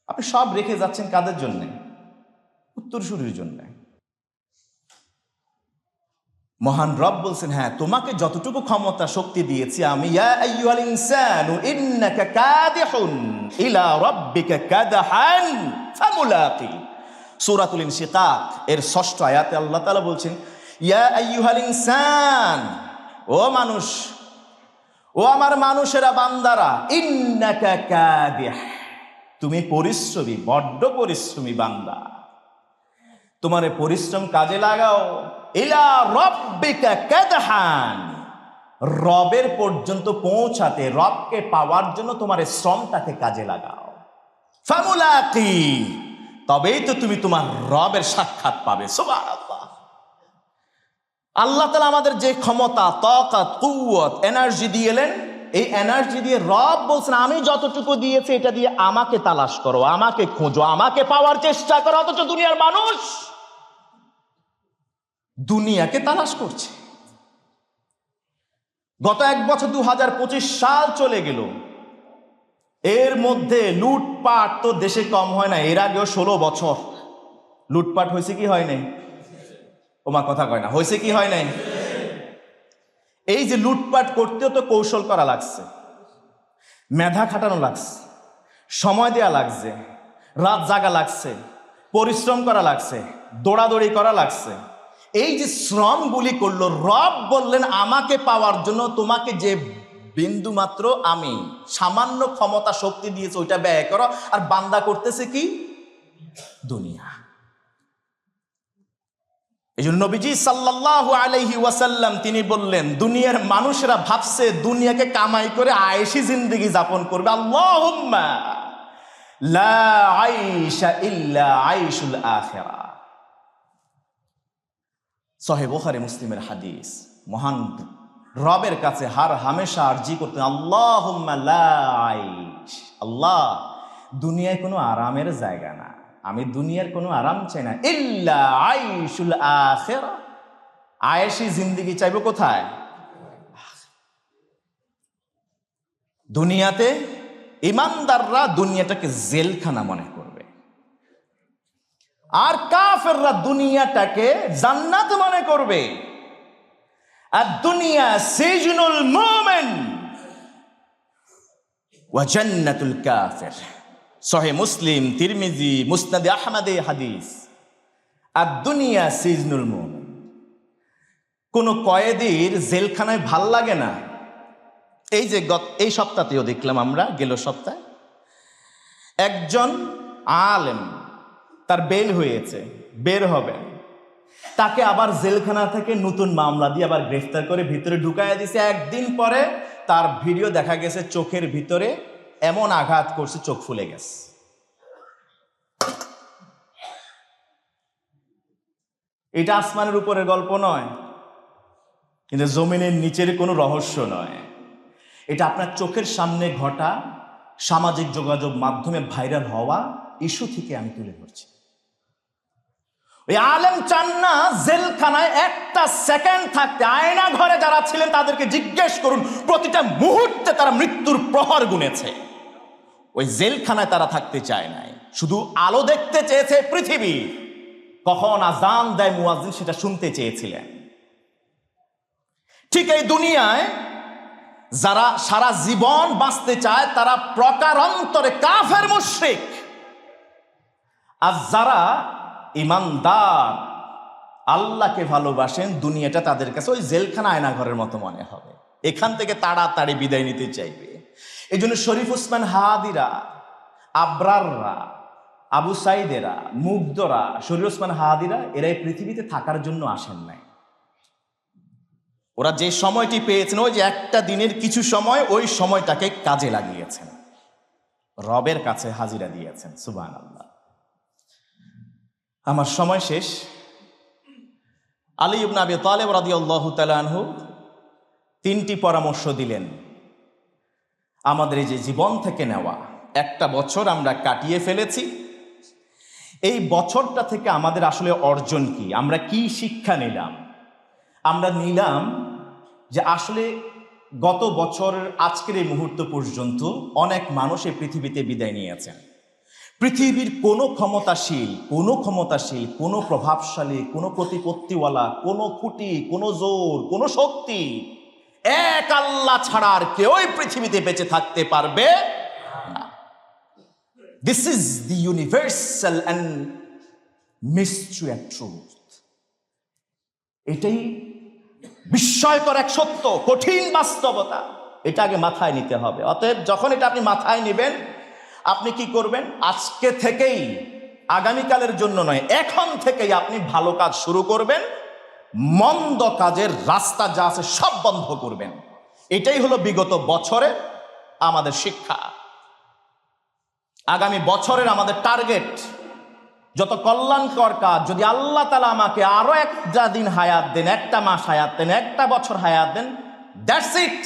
আপনি সব রেখে যাচ্ছেন কাদের জন্যে? উত্তরসূরির জন্যে। মহান রব বলছেন, হ্যাঁ তোমাকে যতটুকু ক্ষমতা শক্তি দিয়েছি আমি, ইয়া আইয়ুহাল ইনসানু ইন্নাকা কাদিহুন ইলা রাব্বিকা কাদহান ফামুলাকি। সূরাতুল ইনশিকাক এর ৬ষ্ঠ আয়াতে আল্লাহ তাআলা বলছেন, ইয়া আইয়ুহাল ইনসান, ও মানুষ, ও আমার মানুষেরা, বান্দারা, ইন্নাকা কাদিহ, তুমি পরিশ্রমী, বড্ড পরিশ্রমী বান্দা, তোমার পরিশ্রম কাজে লাগাও। ইলা রাব্বিকা কাদহান, রবের পর্যন্ত পৌঁছাতে, রবকে পাওয়ার জন্য তোমার শ্রমটাকে কাজে লাগাও। ফামুলাকি, তবেই তো তুমি তোমার রবের সাক্ষাৎ পাবে। সুবহানাল্লাহ। আল্লাহ তাআলা আমাদের যে ক্ষমতা, তাকাত, কুওয়াত, এনার্জি দিয়েলেন, এই এনার্জি দিয়ে রব বলছেন আমি যতটুকু দিয়েছি এটা দিয়ে আমাকে তালাশ করো, আমাকে খোঁজো, আমাকে পাওয়ার চেষ্টা করো। অথচ দুনিয়ার মানুষ দুনিয়াকে তালাশ করছে। গত এক বছর 2025 সাল চলে গেল, এর মধ্যে লুটপাট তো দেশে কম হয় না। এর আগেও 16 বছর লুটপাট হয়েছে কি হয় নাই? ওমা কথা কয় না, হয়েছে কি হয় নাই? এই যে লুটপাট করতেও তো কৌশল করা লাগছে, মেধা খাটানো লাগছে, সময় দেয়া লাগছে, রাত জাগা লাগছে, পরিশ্রম করা লাগছে, দৌড়াদৌড়ি করা লাগছে। এই যে শ্রমগুলি করলো, রব বললেন আমাকে পাওয়ার জন্য তোমাকে যে বিন্দু মাত্র আমি সামান্য ক্ষমতা শক্তি দিয়েছে ওইটা ব্যয় করো। আর বান্দা করতেছে কি? দুনিয়া। এই জন্য নবীজি সাল্লাল্লাহু আলাইহি ওয়াসাল্লাম তিনি বললেন, দুনিয়ার মানুষেরা ভাবছে দুনিয়াকে কামাই করে আয়েশি জিন্দেগি যাপন করবে। আল্লাহুম্মা লা আইশা ইল্লা আইশুল আখিরা। সহিহ বুখারী মুসলিমের হাদিস। মহান রবের কাছে হার হামেশা আরজি করতেন, আল্লাহুম্মা লা আইশ, আল্লাহ দুনিয়ায় কোনো আরামের জায়গা না, আমি দুনিয়ার কোনো আরাম চাই না, ইল্লা আইশুল আখিরা, আয়েশি জিন্দেগি চাইবো কোথায়? দুনিয়াতে। ইমানদাররা দুনিয়াটাকে জেলখানা মনে করবে, আর কাফেররা দুনিয়াটাকে জান্নাত মনে করবে। আর দুনিয়া সিজনুল মুমিন ওয়া জান্নাতুল কাফির। সহিহ মুসলিম, তিরমিজি, মুসনাদে আহমদে হাদিস। আর দুনিয়া সিজনুল মুমিন। কোন কয়েদির জেলখানায় ভাল লাগে না। এই যে এই সপ্তাহতেও দেখলাম আমরা, গেল সপ্তাহে একজন আলেম, তার বেল হয়েছে, বের হবে, তাকে আবার জেলখানা থেকে নতুন মামলা দিয়ে আবার গ্রেফতার করে ভিতরে ঢুকাইয়া দিছে। একদিন পরে তার ভিডিও দেখা গেছে, চোখের ভিতরে এমন আঘাত করছে চোখ ফুলে গেছে। এটা আসমানের উপরের গল্প নয়, কিন্তু জমিনের নিচের কোনো রহস্য নয়। এটা আপনার চোখের সামনে ঘটা, সামাজিক যোগাযোগ মাধ্যমে ভাইরাল হওয়া ইস্যু থেকে আমি তুলে ধরছি। ওই আলেম চান না জেলখানায় একটা সেকেন্ড থাকতে। আয়না ঘরে যারা ছিলেন তাদেরকে জিজ্ঞেস করুন, প্রতিটা মুহূর্তে তারা মৃত্যুর প্রহর গুনেছে। ওই জেলখানায় তারা থাকতে চায় নাই, শুধু আলো দেখতে চেয়েছে পৃথিবী। কখন আজান দেয় মুয়াজ্জিন সেটা শুনতে চেয়েছিলেন। ঠিক এই দুনিয়ায় যারা সারা জীবন বাঁচতে চায় তারা প্রকারান্তরে কাফের মুশরিক, আর যারা ইমানদার আল্লাহকে ভালোবাসেন দুনিয়াটা তাদের কাছে ওই জেলখানা আয়না ঘরের মতো মনে হবে। এখান থেকে তাড়াতাড়ি বিদায় নিতে চাইবে। এই জন্য শরীফ ওসমান হাদিরা, আবরাররা, আবু সাইদেরা, মুগ্ধরা, শরীফ ওসমান হাদিরা এরা এই পৃথিবীতে থাকার জন্য আসেন নাই। ওরা যে সময়টি পেয়েছেন, ওই যে একটা দিনের কিছু সময়, ওই সময়টাকে কাজে লাগিয়েছেন, রবের কাছে হাজিরা দিয়েছেন। সুবহানাল্লাহ। আমার সময় শেষ। আলী ইবনে আবি তালেব রাদিয়াল্লাহু তাআলা আনহু 3টি পরামর্শ দিলেন আমাদের এই যে জীবন থেকে নেওয়া। একটা বছর আমরা কাটিয়ে ফেলেছি, এই বছরটা থেকে আমাদের আসলে অর্জন কি, আমরা কি শিক্ষা নিলাম? আমরা নিলাম যে আসলে গত বছরের আজকের এই মুহূর্ত পর্যন্ত অনেক মানুষ এই পৃথিবীতে বিদায় নিয়েছেন। পৃথিবীর কোনো ক্ষমতাশীল, কোনো প্রভাবশালী, কোনো প্রতিপত্তিওয়ালা, কোনো খুঁটি, কোনো জোর, কোনো শক্তি এক আল্লাহ ছাড়া আর কেউই পৃথিবীতে বেঁচে থাকতে পারবে না। This is the universal and mystery truth. এটাই বিস্ময়কর এক সত্য, কঠিন বাস্তবতা। এটা আগে মাথায় নিতে হবে। অতএব যখন এটা আপনি মাথায় নেবেন, আপনি কি করবেন? আজকে থেকেই, আগামীকালের জন্য নয়, এখন থেকেই আপনি ভালো কাজ শুরু করবেন, মন্দ কাজের রাস্তা যা আছে সব বন্ধ করবেন। এটাই হলো বিগত বছরের আমাদের শিক্ষা। আগামী বছরের আমাদের টার্গেট, যত কল্যাণকর কাজ, যদি আল্লাহ তাআলা আমাকে আরো একটা দিন হায়াত দেন, একটা মাস হায়াত দেন, একটা বছর হায়াত দেন, দ্যাটস ইট।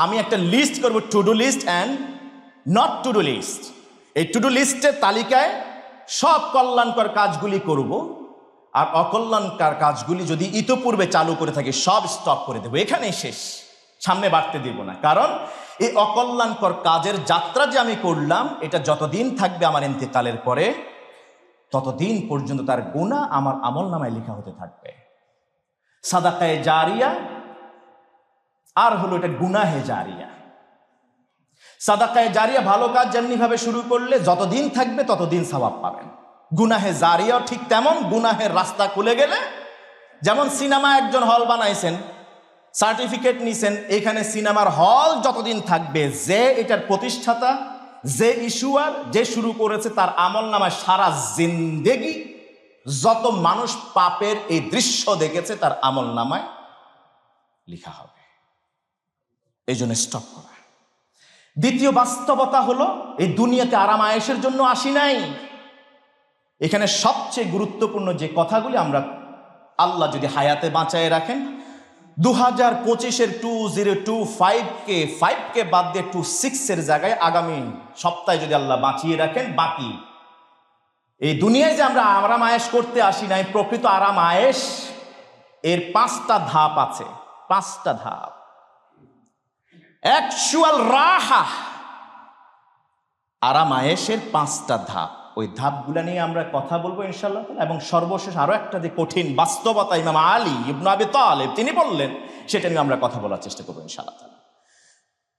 আমি একটা লিস্ট করব, to do list and not to do list. এই টু ডু লিস্টের তালিকায় সব কল্যাণকর কাজগুলি করব, আর অকল্যাণকর কাজগুলি যদি ইতোপূর্বে চালু করে থাকি সব স্টপ করে দেবো, এখানেই শেষ, সামনে বাড়তে দেব না। কারণ এই অকল্যাণকর কাজের যাত্রা যে আমি করলাম, এটা যতদিন থাকবে আমার ইন্তেকালের পরে, ততদিন পর্যন্ত তার গুনাহ আমার আমলনামায় লেখা হতে থাকবে। সাদাকায়ে জারিয়া আর হলো এটা গুনাহে জারিয়া। সাদাকায়ে জারিয়া ভালো কাজ যেমনি ভাবে শুরু করলে যতদিন থাকবে ততদিন সওয়াব পাবেন। গুনাহে জারিয়াও ঠিক তেমন, গুনাহের রাস্তা খুলে গেলে, যেমন সিনেমা একজন হল বানাইছেন, সার্টিফিকেট নিছেন, এখানে সিনেমার হল যতদিন থাকবে, যে এটার প্রতিষ্ঠাতা, যে ইস্যুয়ার, যে শুরু করেছে, তার আমলনামায় সারা জিন্দেগি যত মানুষ পাপের এই দৃশ্য দেখেছে তার আমলনামায় লেখা হবে। এই জন্য স্টপ করা। দ্বিতীয় বাস্তবতা হলো, এই দুনিয়াতে আরাম আয়েশের জন্য আসি নাই। এখানে সবচেয়ে গুরুত্বপূর্ণ যে কথাগুলি আমরা, আল্লাহ যদি হায়াতে বাঁচায় রাখেন, 2025-এর 2025-কে বাদ দিয়ে 26-এর জায়গায় আগামী সপ্তাহে যদি আল্লাহ বাঁচিয়ে রাখেন, বাকি এই দুনিয়ায় যে আমরা আরাম আয়েশ করতে আসি নাই, প্রকৃত আরাম আয়েশ এর 5টা ধাপ আছে। 5টা ধাপ। অ্যাকচুয়াল রাহা, আরাম আয়েশের 5টা ধাপ। ওই ধাপগুলো নিয়ে আমরা কথা বলবো ইনশাআল্লাহ। এবং সর্বশেষ আরো একটা যে কঠিন বাস্তবতা ইমাম আলী ইবনে আবি তালেব তিনি বললেন, সেটা নিয়ে আমরা কথা বলার চেষ্টা করবো ইনশাআল্লাহ।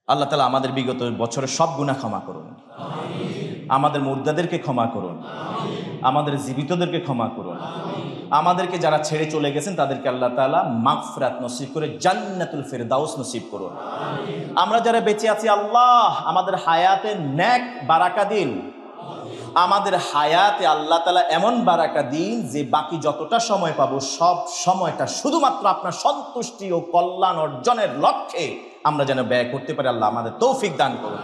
আল্লাহ তাআলা আমাদের বিগত বছরের সব গুনাহ ক্ষমা করুন, আমাদের মুর্দাদেরকে ক্ষমা করুন, আমাদের জীবিতদেরকে ক্ষমা করুন, আমাদেরকে যারা ছেড়ে চলে গেছেন তাদেরকে আল্লাহ তাআলা মাগফিরাত নসিব করে জান্নাতুল ফেরদাউস নসিব করুন। আমরা যারা বেঁচে আছি, আল্লাহ আমাদের হায়াতে নেক বারাকা দিন। আমাদের হায়াতে আল্লাহ তাআলা এমন বারাকা দিন যে বাকি যতটা সময় পাবো সব সময়টা শুধুমাত্র আপনার সন্তুষ্টি ও কল্যাণ অর্জনের লক্ষ্যে আমরা যেন ব্যয় করতে পারি। আল্লাহ আমাদের তৌফিক দান করুন।